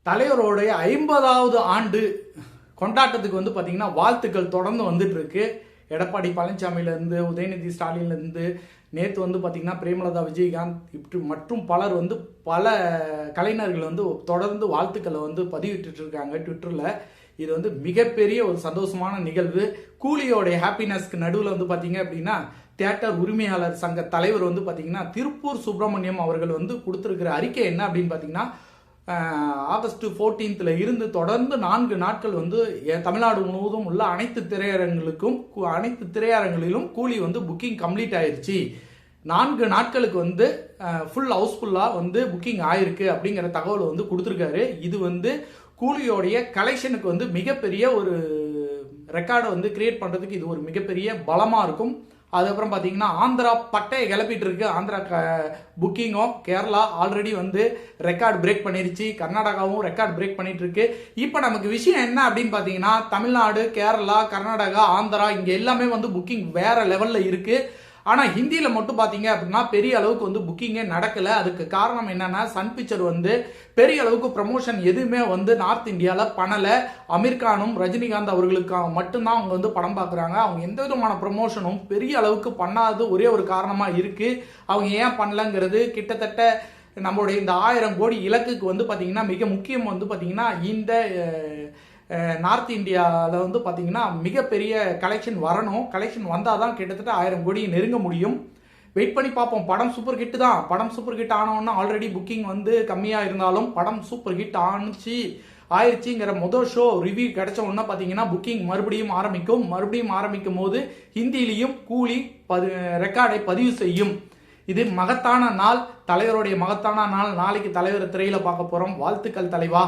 தலைவருடைய 50வது ஆண்டு கொண்டாட்டத்துக்கு வந்து பார்த்தீங்கன்னா வாழ்த்துக்கள் தொடர்ந்து வந்துட்டு இருக்கு. எடப்பாடி பழனிசாமியிலேருந்து உதயநிதி ஸ்டாலின்லேருந்து நேற்று வந்து பார்த்தீங்கன்னா பிரேமலதா விஜயகாந்த் இப்படி மற்றும் பலர் வந்து பல கலைஞர்கள் வந்து தொடர்ந்து வாழ்த்துக்களை வந்து பதிவிட்டு இருக்காங்க ட்விட்டரில். இது வந்து மிகப்பெரிய ஒரு சந்தோஷமான நிகழ்வு. கூலியோடைய ஹாப்பினஸ்க்கு நடுவில் வந்து பார்த்தீங்க அப்படின்னா தியேட்டர் உரிமையாளர் சங்க தலைவர் வந்து பார்த்தீங்கன்னா திருப்பூர் சுப்பிரமணியம் அவர்கள் வந்து கொடுத்துருக்கிற அறிக்கை என்ன அப்படின்னு பார்த்தீங்கன்னா ஆகஸ்ட் 14th இருந்து தொடர்ந்து 4 நாட்கள் வந்து தமிழ்நாடு முழுவதும் உள்ள அனைத்து திரையரங்களிலும் கூலி வந்து புக்கிங் கம்ப்ளீட் ஆயிடுச்சு. 4 நாட்களுக்கு வந்து ஃபுல் ஹவுஸ்ஃபுல்லாக வந்து புக்கிங் ஆயிருக்கு அப்படிங்கிற தகவல் வந்து கொடுத்துருக்காரு. இது வந்து கூலியோடைய கலெக்ஷனுக்கு வந்து மிகப்பெரிய ஒரு ரெக்கார்டை வந்து கிரியேட் பண்ணுறதுக்கு இது ஒரு மிகப்பெரிய பலமாக இருக்கும். அதுக்கப்புறம் பார்த்தீங்கன்னா ஆந்திரா பட்டையை கிளப்பிட்டு இருக்கு. ஆந்திரா புக்கிங்கும் கேரளா ஆல்ரெடி வந்து ரெக்கார்ட் பிரேக் பண்ணிருச்சு. கர்நாடகாவும் ரெக்கார்ட் பிரேக் பண்ணிட்டு இருக்கு. இப்போ நமக்கு விஷயம் என்ன அப்படின்னு பார்த்தீங்கன்னா தமிழ்நாடு, கேரளா, கர்நாடகா, ஆந்திரா இங்கே எல்லாமே வந்து புக்கிங் வேற லெவலில் இருக்கு. ஆனால் ஹிந்தியில் மட்டும் பார்த்தீங்க அப்படின்னா பெரிய அளவுக்கு வந்து புக்கிங்கே நடக்கலை. அதுக்கு காரணம் என்னன்னா சன் பிக்சர் வந்து பெரிய அளவுக்கு ப்ரமோஷன் எதுவுமே வந்து நார்த் இந்தியாவில் பண்ணலை. அமீர்கானும் ரஜினிகாந்த் அவர்களுக்காக மட்டும்தான் அவங்க வந்து படம் பார்க்குறாங்க. அவங்க எந்த விதமான ப்ரமோஷனும் பெரிய அளவுக்கு பண்ணாதது ஒரே ஒரு காரணமாக இருக்குது. அவங்க ஏன் பண்ணலங்கிறது கிட்டத்தட்ட நம்மளுடைய இந்த 1000 கோடி இலக்குக்கு வந்து பார்த்தீங்கன்னா மிக முக்கியம் வந்து பார்த்தீங்கன்னா இந்த நார்த் இந்தியாவில் வந்து பார்த்தீங்கன்னா மிகப்பெரிய கலெக்ஷன் வரணும். கலெக்ஷன் வந்தால் தான் கிட்டத்தட்ட 1000 கோடி நெருங்க முடியும். வெயிட் பண்ணி பார்ப்போம். படம் சூப்பர் ஹிட் தான். படம் சூப்பர் ஹிட் ஆனோன்னா ஆல்ரெடி புக்கிங் வந்து கம்மியாக இருந்தாலும் படம் சூப்பர் ஹிட் ஆயிடுச்சுங்கிற முதல் ஷோ ரிவ்யூ கிடைச்ச உடனே பார்த்தீங்கன்னா புக்கிங் மறுபடியும் ஆரம்பிக்கும் போது ஹிந்திலையும் கூலி ரெக்கார்டை பதிவு செய்யும். இது மகத்தான நாள், தலைவருடைய மகத்தான நாள். நாளைக்கு தலைவர் திரையில பார்க்க போறோம். வாழ்த்துக்கள் தலைவா.